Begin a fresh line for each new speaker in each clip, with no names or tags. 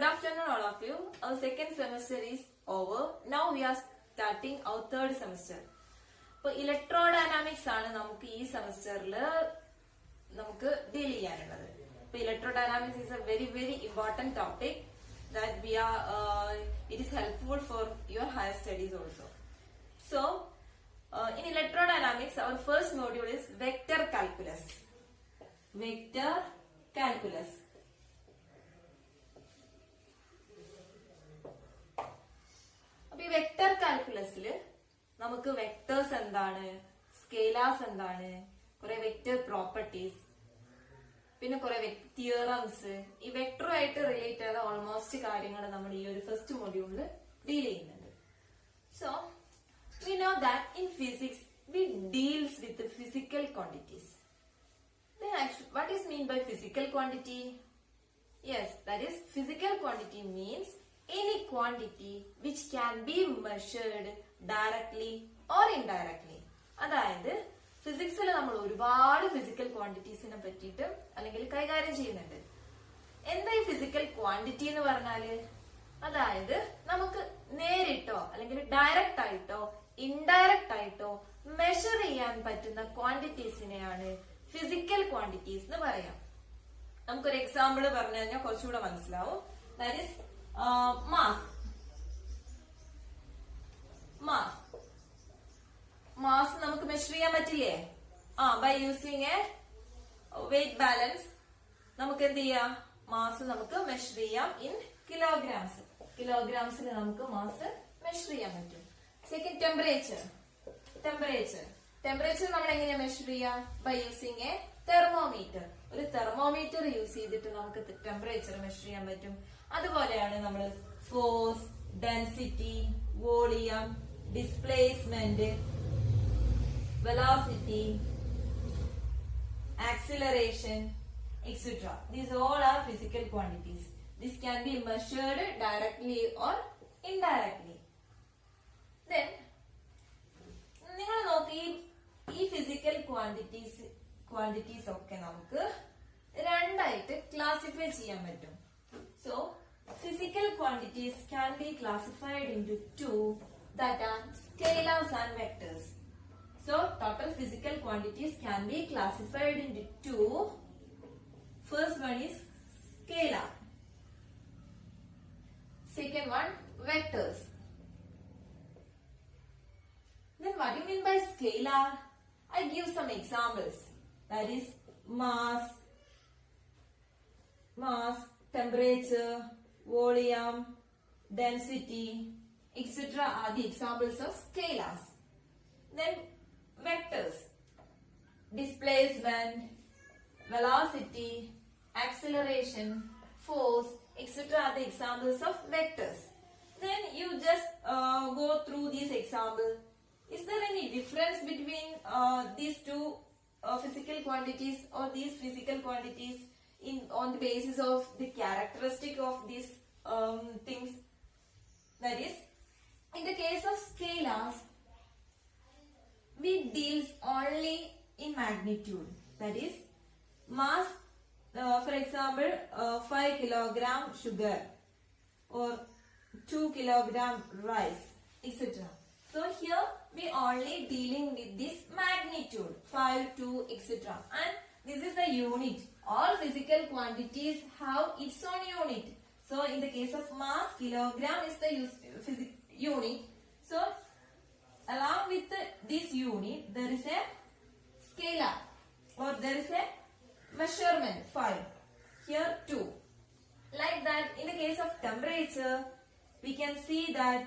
Good afternoon all of you. Our second semester is over. Now we are starting our third semester. അപ്പോൾ electrodynamics ആണ് നമുക്ക് ഈ സെമസ്റ്ററിൽ നമുക്ക് ഡീൽ ചെയ്യാനുള്ളത്. അപ്പോൾ electrodynamics is A very very important topic that we are it is helpful for your higher studies also. So in electrodynamics our first module is vector calculus. Vector calculus. അപ്പോൾ ഈ vector കാൽക്കുലസില് നമുക്ക് vectors എന്താണ്, സ്കേലാസ് എന്താണ്, കുറെ vector properties, പിന്നെ കുറെ theorems, ഈ വെക്ടറുമായിട്ട് relate ചെയ്ത ഓൾമോസ്റ്റ് കാര്യങ്ങൾ നമ്മൾ ഈ ഒരു ഫസ്റ്റ് മൊഡ്യൂളിൽ ഡീൽ ചെയ്യുന്നുണ്ട്. So we know that in physics we deals with physical quantities. What is mean by physical quantity? Yes, that is physical quantity means any quantity which can be measured directly or indirectly. അതായത് ഫിസിക്സിൽ നമ്മൾ ഒരുപാട് physical ക്വാണ്ടിറ്റീസിനെ പറ്റിയിട്ട് അല്ലെങ്കിൽ കൈകാര്യം ചെയ്യുന്നുണ്ട്. എന്താ ഈ physical quantity എന്ന് പറഞ്ഞാല്? അതായത് നമുക്ക് നേരിട്ടോ അല്ലെങ്കിൽ ഡയറക്റ്റ് ആയിട്ടോ ഇൻഡയറക്റ്റ് ആയിട്ടോ മെഷർ ചെയ്യാൻ പറ്റുന്ന ക്വാണ്ടിറ്റീസിനെയാണ് ഫിസിക്കൽ ക്വാണ്ടിറ്റീസ് എന്ന് പറയാം. നമുക്കൊരു എക്സാമ്പിൾ പറഞ്ഞു കഴിഞ്ഞാൽ കുറച്ചുകൂടെ മനസ്സിലാവും. That is mass. മാസ് നമുക്ക് മെഷർ ചെയ്യാൻ പറ്റില്ലേ? By using a weight balance നമുക്ക് എന്ത് ചെയ്യാം? മാസ് നമുക്ക് മെഷർ ചെയ്യാം ഇൻ കിലോഗ്രാംസ്. കിലോഗ്രാംസിൽ നമുക്ക് മാസ് മെഷർ ചെയ്യാൻ പറ്റും. സെക്കൻഡ് ടെമ്പറേച്ചർ നമ്മൾ എങ്ങനെയാ മെഷർ ചെയ്യാം? By using a thermometer. ഒരു തെർമോമീറ്റർ യൂസ് ചെയ്തിട്ട് നമുക്ക് ടെമ്പറേച്ചർ മെഷർ ചെയ്യാൻ പറ്റും. അതുപോലെയാണ് നമ്മൾ force, density, volume, displacement, velocity, acceleration, etc. These all are physical quantities. This can be measured directly or indirectly. Then നിങ്ങൾ നോക്കി ഈ ഫിസിക്കൽ ക്വാണ്ടിറ്റീസ് ഒക്കെ നമുക്ക് രണ്ടായിട്ട് ക്ലാസിഫൈ ചെയ്യാൻ പറ്റും. So physical quantities can be classified into two, that are scalars and vectors. So total physical quantities can be classified into two. First one is scalar. Second one vectors. Then what do you mean by scalar? I give some examples. That is mass, temperature, volume, density, etc. are the examples of scalars. Then vectors, displacement, velocity, acceleration, force, etc. are the examples of vectors. Then you just go through these examples. Is there any difference between these two physical quantities or these physical quantities on the basis of the characteristic of these things? That is, in the case of scalars, we deals only in magnitude. That is, mass, for example, 5 kilogram sugar or 2 kilogram rice, etc. So here we only dealing with this magnitude, 5, 2, etc. And this is the unit. All physical quantities have its own unit. So in the case of mass, kilogram is the unit. So along with this unit, there is a scalar or there is a measurement 5. Here 2. Like that, in the case of temperature, we can see that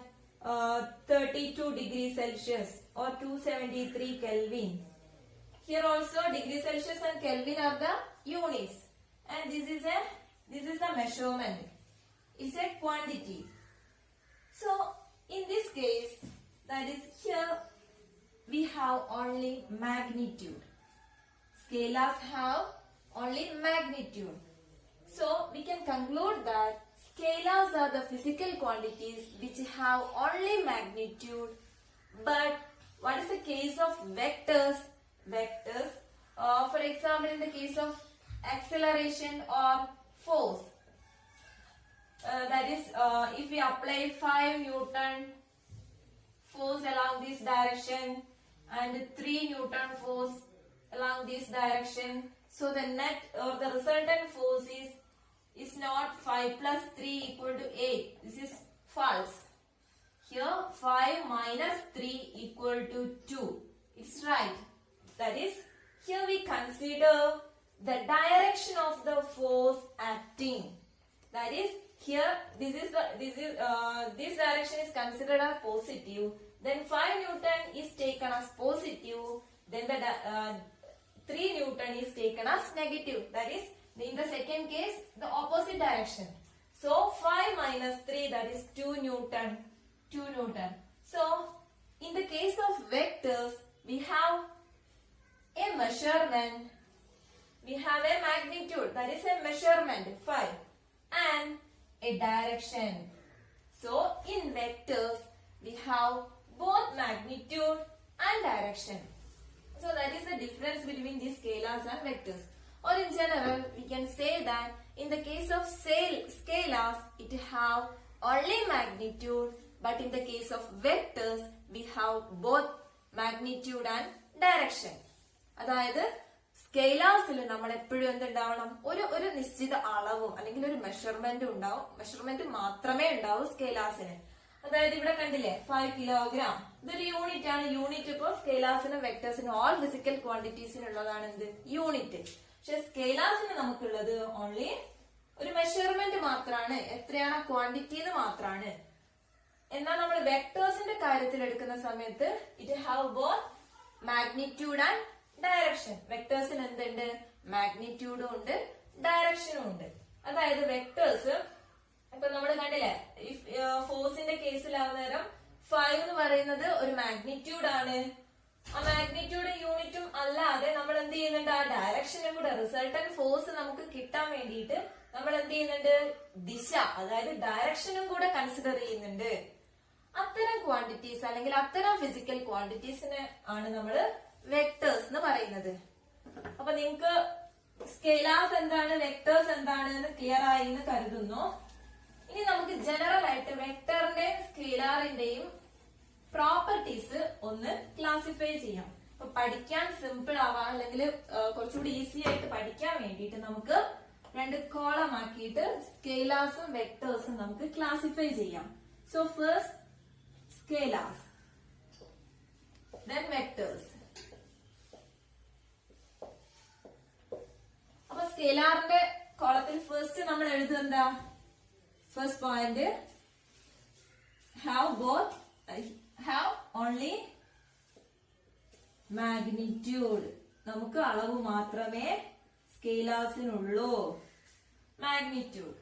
32 degrees Celsius or 273 Kelvin. Here also degree Celsius and Kelvin are the units, and this is the measurement. It's a quantity. So in this case, that is, here we have only magnitude. Scalars have only magnitude. So we can conclude that scalars are the physical quantities which have only magnitude. But what is the case of vectors? For example, in the case of acceleration or force, that is if we apply 5 Newton force along this direction and 3 Newton force along this direction, so the net or the resultant force is not 5 plus 3 equal to 8. This is false. Here 5 minus 3 equal to 2. It's right. That is, here we consider the direction of the force acting. That is, here this direction is considered as positive. Then 5 Newton is taken as positive. Then the 3 Newton is taken as negative. That is, in the second case, the opposite direction. So 5 minus 3, that is 2 Newton. 2 Newton. So in the case of vectors, we have a measurement. We have a magnitude, that is a measurement 5, and a direction. So in vectors, we have both magnitude and direction. So that is the difference between these scalars and vectors. Or in general, we can say that in the case of scalars, it have only magnitude, but in the case of vectors, we have both magnitude and direction. അതായത് സ്കെയിലാസിൽ നമ്മൾ എപ്പോഴും എന്തുണ്ടാവണം, ഒരു നിശ്ചിത അളവും അല്ലെങ്കിൽ ഒരു measurement ഉണ്ടാവും. Measurement മാത്രമേ ഉണ്ടാവൂ സ്കെയിലാസിന്. അതായത് ഇവിടെ കണ്ടില്ലേ 5 കിലോഗ്രാം, ഇതൊരു യൂണിറ്റ് ആണ്. യൂണിറ്റ് ഇപ്പോ സ്കെയിലാസിനും വെക്ടേഴ്സിനും ഓൾ ഫിസിക്കൽ ക്വാണ്ടിറ്റീസിനുള്ളതാണ് എന്ത്, യൂണിറ്റ്. പക്ഷെ സ്കെയിലാസിന് നമുക്കുള്ളത് ഓൺലി ഒരു മെഷർമെന്റ് മാത്രമാണ്, എത്രയാണ് ക്വാണ്ടിറ്റി എന്ന് മാത്രമാണ്. എന്നാൽ നമ്മൾ വെക്ടേഴ്സിന്റെ കാര്യത്തിൽ എടുക്കുന്ന സമയത്ത് it have both magnitude and direction. വെക്ടേഴ്സിന് എന്തുണ്ട്, മാഗ്നിറ്റ്യൂഡും ഉണ്ട് ഡയറക്ഷനും ഉണ്ട്. അതായത് വെക്ടേഴ്സ് ഇപ്പൊ നമ്മൾ കണ്ടില്ലേ, ഫോഴ്സിന്റെ കേസിലാവുന്ന നേരം 5 എന്ന് പറയുന്നത് ഒരു മാഗ്നിറ്റ്യൂഡ് ആണ്. ആ മാഗ്നിറ്റ്യൂഡ് യൂണിറ്റും അല്ലാതെ നമ്മൾ എന്ത് ചെയ്യുന്നുണ്ട്, ആ ഡയറക്ഷനും കൂടെ, റിസൾട്ടന്റ് ഫോഴ്സ് നമുക്ക് കിട്ടാൻ വേണ്ടിയിട്ട് നമ്മൾ എന്ത് ചെയ്യുന്നുണ്ട്, ദിശ അതായത് ഡയറക്ഷനും കൂടെ കൺസിഡർ ചെയ്യുന്നുണ്ട്. അത്തരം ക്വാണ്ടിറ്റീസ് അല്ലെങ്കിൽ അത്തരം ഫിസിക്കൽ ക്വാണ്ടിറ്റീസിന് ആണ് നമ്മൾ വെക്ടേഴ്സ് എന്ന് പറയുന്നത്. അപ്പൊ നിങ്ങൾക്ക് സ്കെയിലാർസ് എന്താണ്, വെക്ടേഴ്സ് എന്താണ് എന്ന് ക്ലിയർ ആയി എന്ന് കരുതുന്നു. ഇനി നമുക്ക് ജനറൽ ആയിട്ട് വെക്ടറിന്റെയും സ്കെയിലാറിന്റെയും പ്രോപ്പർട്ടീസ് ഒന്ന് ക്ലാസിഫൈ ചെയ്യാം. അപ്പൊ പഠിക്കാൻ സിമ്പിൾ ആവാൻ അല്ലെങ്കിൽ കുറച്ചുകൂടി ഈസി ആയിട്ട് പഠിക്കാൻ വേണ്ടിയിട്ട് നമുക്ക് 2 കോളം ആക്കിയിട്ട് സ്കെയിലാർസും വെക്ടേഴ്സും നമുക്ക് ക്ലാസിഫൈ ചെയ്യാം. So first scalars, then vectors. അപ്പൊ സ്കെയിലാറിന്റെ കോളത്തിൽ ഫസ്റ്റ് നമ്മൾ എഴുതുക എന്താ, first point have only magnitude. നമുക്ക് അളവ് മാത്രമേ സ്കെയിലാർസിനുള്ളൂ, മാഗ്നിറ്റ്യൂഡ്.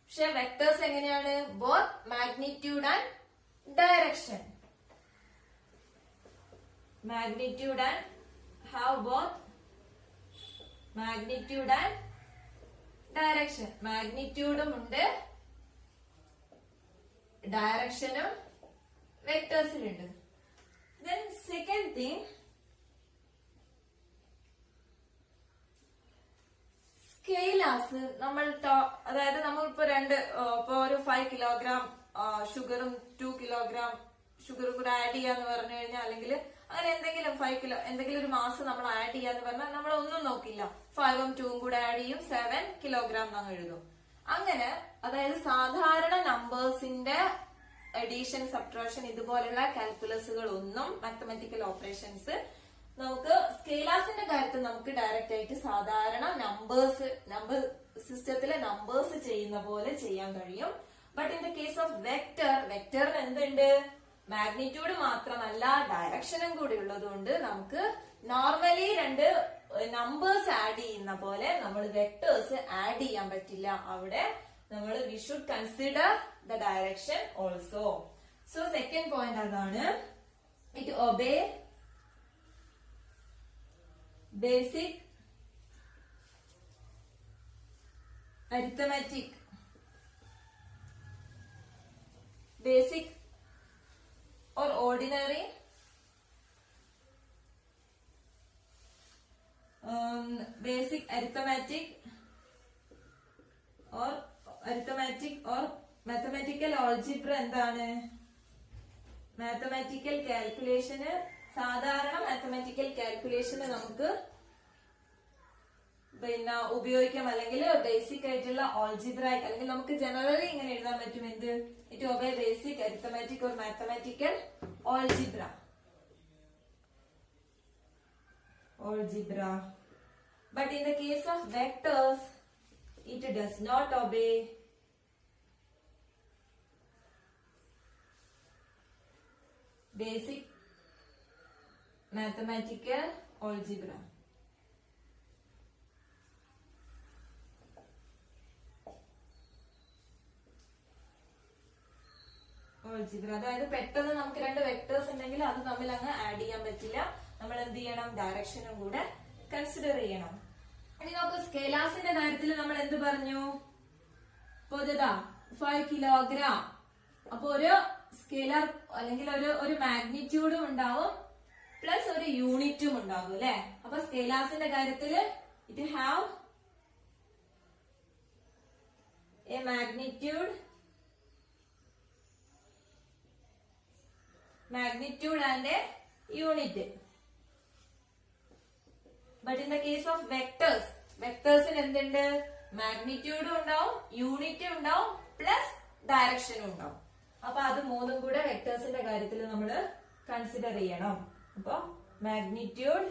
പക്ഷെ വെക്ടേഴ്സ് എങ്ങനെയാണ്, both magnitude and direction. Magnitude and have both magnitude and direction. മാഗ്നിറ്റ്യൂഡും ഉണ്ട് ഡയറക്ഷനും വെക്ടേഴ്സിലുണ്ട്. Then second thing, സ്കെയിലാർസ് നമ്മൾ അതായത് നമ്മളിപ്പോ ഇപ്പൊ ഒരു 5 കിലോഗ്രാം ഷുഗറും 2 കിലോഗ്രാം ഷുഗറും കൂടെ ആഡ് ചെയ്യാന്ന് പറഞ്ഞു കഴിഞ്ഞാൽ, അല്ലെങ്കിൽ അങ്ങനെ എന്തെങ്കിലും 5 കിലോ എന്തെങ്കിലും ഒരു മാസം നമ്മൾ ആഡ് ചെയ്യാന്ന് പറഞ്ഞാൽ നമ്മൾ ഒന്നും നോക്കില്ല, 5ഉം 2ഉം കൂടെ ആഡ് ചെയ്യും, 7 കിലോഗ്രാം നമ്മൾ എഴുതും. അങ്ങനെ അതായത് സാധാരണ നമ്പേഴ്സിന്റെ അഡീഷൻ, സബ്ട്രാക്ഷൻ ഇതുപോലുള്ള കാൽക്കുലസുകൾ ഒന്നും, മാത്തമാറ്റിക്കൽ ഓപ്പറേഷൻസ് നമുക്ക് സ്കെയിലാർസിന്റെ കാര്യത്തിൽ നമുക്ക് ഡയറക്റ്റ് ആയിട്ട് സാധാരണ നമ്പർ സിസ്റ്റത്തിലെ നമ്പേഴ്സ് ചെയ്യുന്ന പോലെ ചെയ്യാൻ കഴിയും. But in the case of വെക്ടറിന് എന്തുണ്ട്, മാഗ്നിറ്റ്യൂഡ് മാത്രമല്ല ഡയറക്ഷനും കൂടി ഉള്ളതുകൊണ്ട് നമുക്ക് നോർമലി 2 നമ്പേഴ്സ് ആഡ് ചെയ്യുന്ന പോലെ നമ്മൾ വെക്ടേഴ്സ് ആഡ് ചെയ്യാൻ പറ്റില്ല. അവിടെ നമ്മൾ we should consider the direction also. So second point അതാണ്, it obey basic arithmetic, basic or ordinary basic arithmetic or arithmetic or mathematical algebra എന്താണ്? മാത്തമാറ്റിക്കൽ കാൽക്കുലേഷന്, സാധാരണ മാത്തമാറ്റിക്കൽ കാൽക്കുലേഷന് നമുക്ക് പിന്നെ ഉപയോഗിക്കാം, അല്ലെങ്കിൽ ബേസിക് ആയിട്ടുള്ള ഓൾജിബ്രായിക്, അല്ലെങ്കിൽ നമുക്ക് ജനറലി ഇങ്ങനെ എഴുതാൻ പറ്റും. എന്ത്? It obey basic arithmetic or mathematical algebra. But in the case of vectors, it does not obey basic mathematical algebra. അതായത് പെട്ടെന്ന് നമുക്ക് രണ്ട് വെക്ടേഴ്സ് ഉണ്ടെങ്കിൽ അത് തമ്മിൽ അങ്ങ് ആഡ് ചെയ്യാൻ പറ്റില്ല. നമ്മൾ എന്ത് ചെയ്യണം? ഡയറക്ഷനും കൂടെ കൺസിഡർ ചെയ്യണം. ഇനി നമുക്ക് സ്കേലാസിന്റെ കാര്യത്തിൽ നമ്മൾ എന്ത് പറഞ്ഞു? പൊതുതാ 5 കിലോഗ്രാം. അപ്പൊ ഒരു സ്കേലാർ അല്ലെങ്കിൽ ഒരു മാഗ്നിറ്റ്യൂഡും ഉണ്ടാവും പ്ലസ് ഒരു യൂണിറ്റും ഉണ്ടാകും അല്ലെ. അപ്പൊ സ്കേലാസിന്റെ കാര്യത്തില് it have A magnitude and a unit. But in the case of vectors, vectorsന് എന്തുണ്ട്? മാഗ്നിറ്റ്യൂഡും ഉണ്ടാവും, യൂണിറ്റും ഉണ്ടാവും, പ്ലസ് ഡയറക്ഷനും ഉണ്ടാവും. അപ്പൊ അത് മൂന്നും കൂടെ വെക്ടേഴ്സിന്റെ കാര്യത്തിൽ നമ്മൾ കൺസിഡർ ചെയ്യണം. അപ്പൊ മാഗ്നിറ്റ്യൂഡ്,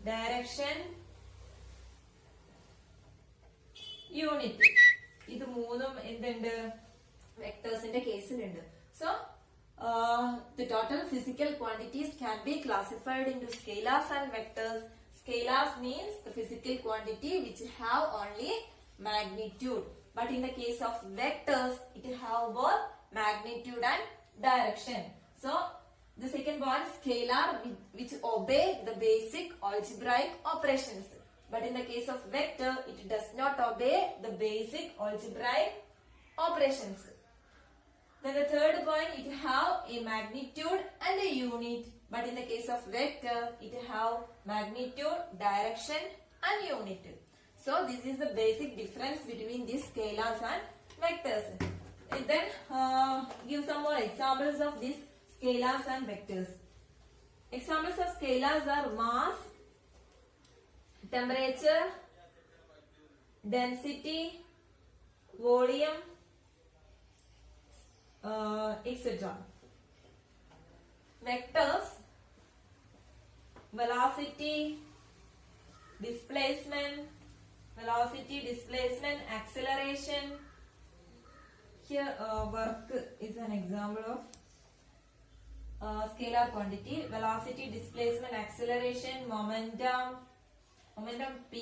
ഡയറക്ഷൻ, യൂണിറ്റ്, ഇത് മൂന്നും എന്തുണ്ട്? വെക്ടേഴ്സിന്റെ കേസിലുണ്ട്. So the total physical quantities can be classified into scalars and vectors. Scalars means the physical quantity which have only magnitude, but in the case of vectors it have both magnitude and direction. So the second one, scalar which obey the basic algebraic operations, but in the case of vector it does not obey the basic algebraic operations. Then the third point, it have a magnitude and a unit, but in the case of vector it have magnitude, direction and unit. So this is the basic difference between these scalars and vectors. And then give some more examples of these scalars and vectors. Examples of scalars are mass, temperature, density, volume, etc. Vectors, velocity, displacement, acceleration. Here work is an example of scalar quantity. Velocity, displacement, acceleration, momentum P,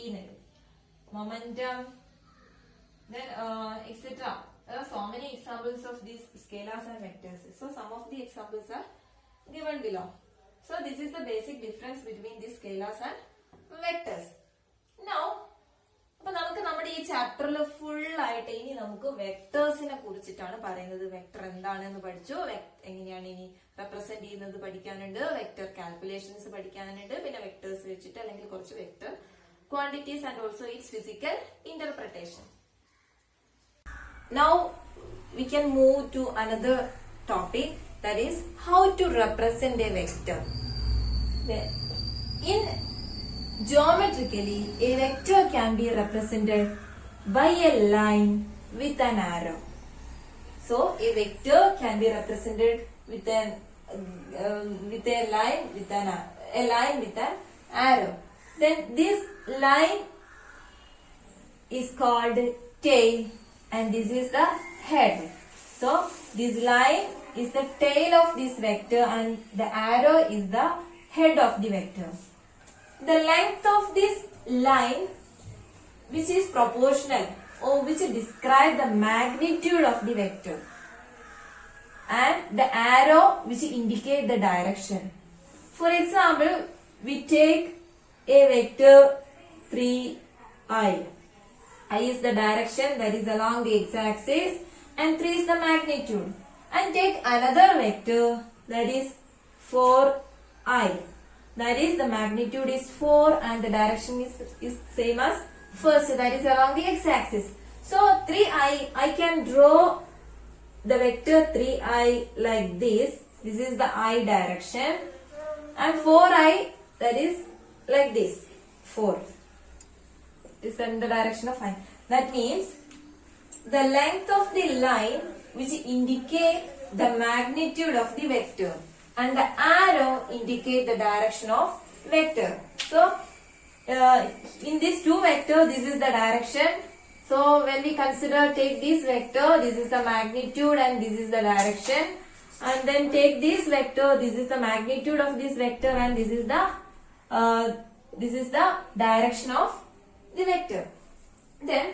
momentum, then etc. There are so many examples of these scalars and vectors. So some of the examples are given below. So this is the basic difference between these scalars and vectors. Now, അപ്പൊ നമുക്ക് നമ്മുടെ ഈ ചാപ്റ്ററിൽ full ആയിട്ട് ഇനി നമുക്ക് വെക്ടേഴ്സിനെ കുറിച്ചിട്ടാണ് പറയുന്നത്. വെക്ടർ എന്താണെന്ന് പഠിച്ചു, എങ്ങനെയാണ് ഇനി റെപ്രസെന്റ് ചെയ്യുന്നത് പഠിക്കാനുണ്ട്, വെക്ടർ കാൽക്കുലേഷൻസ് പഠിക്കാനുണ്ട്, പിന്നെ വെക്ടേഴ്സ് വെച്ചിട്ട് അല്ലെങ്കിൽ കുറച്ച് vector quantities and also it's physical interpretation. Now we can move to another topic, that is how to represent a vector. In geometrically, a vector can be represented by a line with an arrow. So a vector can be represented with a line with an arrow. Then this line is called tail, and this is the head. So this line is the tail of this vector and the arrow is the head of the vector. The length of this line, which is proportional or which describe the magnitude of the vector, and the arrow which indicate the direction. For example, we take a vector 3i. I is the direction that is along the x-axis and 3 is the magnitude. And take another vector that is 4i. That is the magnitude is 4 and the direction is same as first, that is along the x-axis. So 3i, I can draw the vector 3i like this. This is the I direction, and 4i, that is like this, 4. This is in the direction of I. That means the length of the line which indicate the magnitude of the vector, and the arrow indicate the direction of vector. So in these two vectors, this is the direction. So when we consider, take this vector, this is the magnitude and this is the direction, and then take this vector, this is the magnitude of this vector and this is the direction of the vector. Then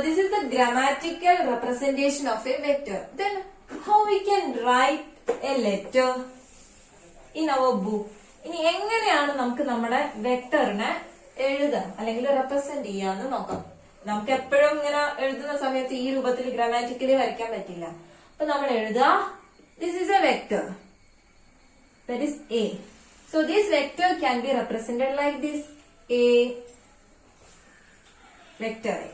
this is the grammatical representation of a vector. Then how we can write a letter in our book? ഇനി എങ്ങനെയാണ് നമുക്ക് നമ്മുടെ വെക്ടറിനെ എഴുതാം അല്ലെങ്കിൽ represent ചെയ്യാന്ന് നോക്കാം. നമുക്ക് എപ്പോഴും ഇങ്ങനെ എഴുതുന്ന സമയത്ത് ഈ രൂപത്തിൽ ഗ്രാമാറ്റിക്കലി വരയ്ക്കാൻ പറ്റില്ല. അപ്പൊ നമ്മൾ എഴുതുക, this is A vector, that is A. So this vector can be represented like this, A vector A.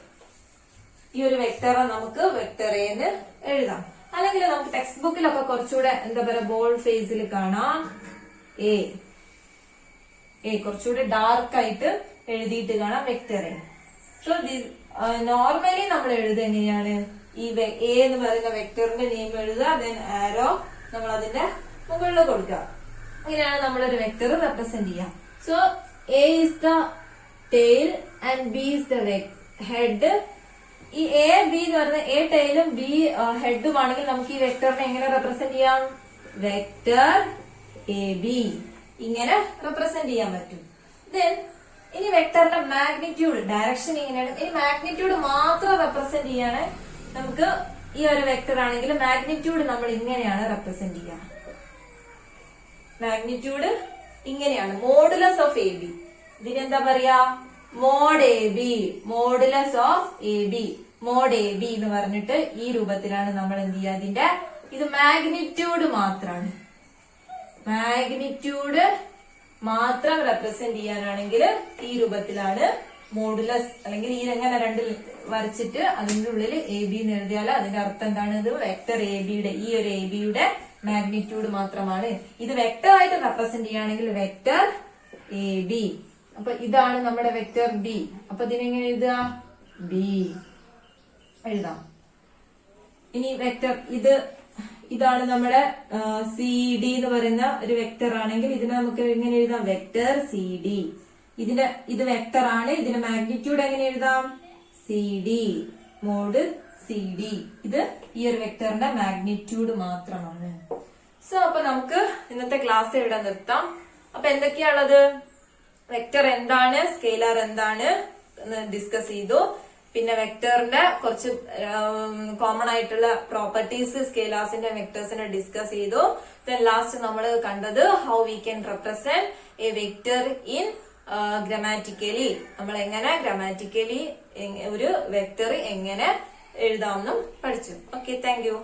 ഈ ഒരു വെക്ടറെ നമുക്ക് വെക്ടർ എ എന്ന് എഴുതാം. അല്ലെങ്കിൽ നമുക്ക് ടെക്സ്റ്റ് ബുക്കിലൊക്കെ കുറച്ചുകൂടെ എന്താ പറയുക ബോൾഡ് ഫേസിൽ കാണാം, എ കുറച്ചുകൂടെ ഡാർക്ക് ആയിട്ട് എഴുതിയിട്ട് കാണാം വെക്ടർ എ. സോ നോർമലി നമ്മൾ എഴുതുക എങ്ങനെയാണ്, ഈ എ എന്ന് പറയുന്ന വെക്ടറിന്റെ നെയിം എഴുതുക, ദെൻ ആരോ നമ്മൾ അതിന്റെ മുകളിൽ കൊടുക്കുക. അങ്ങനെയാണ് നമ്മളൊരു വെക്ടർ റെപ്രസെന്റ് ചെയ്യാം. So A is the tail and B is the head. ഈ എ ബി എന്ന് പറയുന്ന എ ടെയിലും ബി ഹെഡും ആണെങ്കിൽ നമുക്ക് ഈ വെക്ടറിനെ എങ്ങനെ റെപ്രസെന്റ് ചെയ്യാം, വെക്ടർ എ ബി ഇങ്ങനെ റെപ്രസെന്റ് ചെയ്യാൻ പറ്റും. ദെൻ ഇനി വെക്ടറിന്റെ മാഗ്നിറ്റ്യൂഡ്, ഡയറക്ഷൻ ഇങ്ങനെയാണ്. ഇനി മാഗ്നിറ്റ്യൂഡ് മാത്രം റെപ്രസെന്റ് ചെയ്യാണ് നമുക്ക് ഈ ഒരു വെക്ടർ ആണെങ്കിൽ മാഗ്നിറ്റ്യൂഡ് നമ്മൾ ഇങ്ങനെയാണ് റെപ്രസെന്റ് ചെയ്യുക. മാഗ്നിറ്റ്യൂഡ് ഇങ്ങനെയാണ്, മോഡുലസ് ഓഫ് എ ബി. ഇതിനെന്താ പറയാ, mod A B, modulus of A B, mod A B എന്ന് പറഞ്ഞിട്ട് ഈ രൂപത്തിലാണ് നമ്മൾ എന്ത് ചെയ്യുക. അതിന്റെ ഇത് മാഗ്നിറ്റ്യൂഡ് മാത്രമാണ്. മാഗ്നിറ്റ്യൂഡ് മാത്രം റെപ്രസെന്റ് ചെയ്യാനാണെങ്കിൽ ഈ രൂപത്തിലാണ് മോഡുലസ്, അല്ലെങ്കിൽ ഈ എങ്ങനെ രണ്ട് വരച്ചിട്ട് അതിന്റെ ഉള്ളിൽ എ ബി എന്ന് എഴുതിയാൽ അതിന്റെ അർത്ഥം എന്താണ്, ഇത് വെക്ടർ എ ബിയുടെ, ഈ ഒരു എ ബിയുടെ മാഗ്നിറ്റ്യൂഡ് മാത്രമാണ്. ഇത് വെക്ടർ ആയിട്ട് റെപ്രസെന്റ് ചെയ്യുകയാണെങ്കിൽ വെക്ടർ എ ബി. അപ്പൊ ഇതാണ് നമ്മുടെ വെക്ടർ ബി. അപ്പൊ ഇതിനെങ്ങനെ എഴുതുക, ബി എഴുതാം. ഇനി വെക്ടർ ഇതാണ് നമ്മുടെ സി ഡി എന്ന് പറയുന്ന ഒരു വെക്ടർ ആണെങ്കിൽ ഇതിനെ നമുക്ക് എങ്ങനെ എഴുതാം, വെക്ടർ സി ഡി. ഇത് വെക്ടർ ആണ്, ഇതിന്റെ മാഗ്നിറ്റ്യൂഡ് എങ്ങനെ എഴുതാം, C D, mod C D. ഇത് ഈ ഒരു വെക്ടറിന്റെ മാഗ്നിറ്റ്യൂഡ് മാത്രമാണ്. സോ അപ്പൊ നമുക്ക് ഇന്നത്തെ ക്ലാസ് ഇവിടെ നിർത്താം. അപ്പൊ എന്തൊക്കെയാണുള്ളത്, വെക്ടർ എന്താണ്, സ്കെയിലർ എന്താണ് ഡിസ്കസ് ചെയ്തു. പിന്നെ വെക്ടറിന്റെ കുറച്ച് കോമൺ ആയിട്ടുള്ള പ്രോപ്പർട്ടീസ് സ്കെയിലേഴ്സിന്റെ വെക്ടേഴ്സിനെ ഡിസ്കസ് ചെയ്തു. ദെൻ ലാസ്റ്റ് നമ്മൾ കണ്ടത് how we can represent A vector in grammatically. നമ്മൾ എങ്ങനെ ഗ്രാമാറ്റിക്കലി ഒരു വെക്ടർ എങ്ങനെ എഴുതാമെന്നും പഠിച്ചു. Okay, thank you.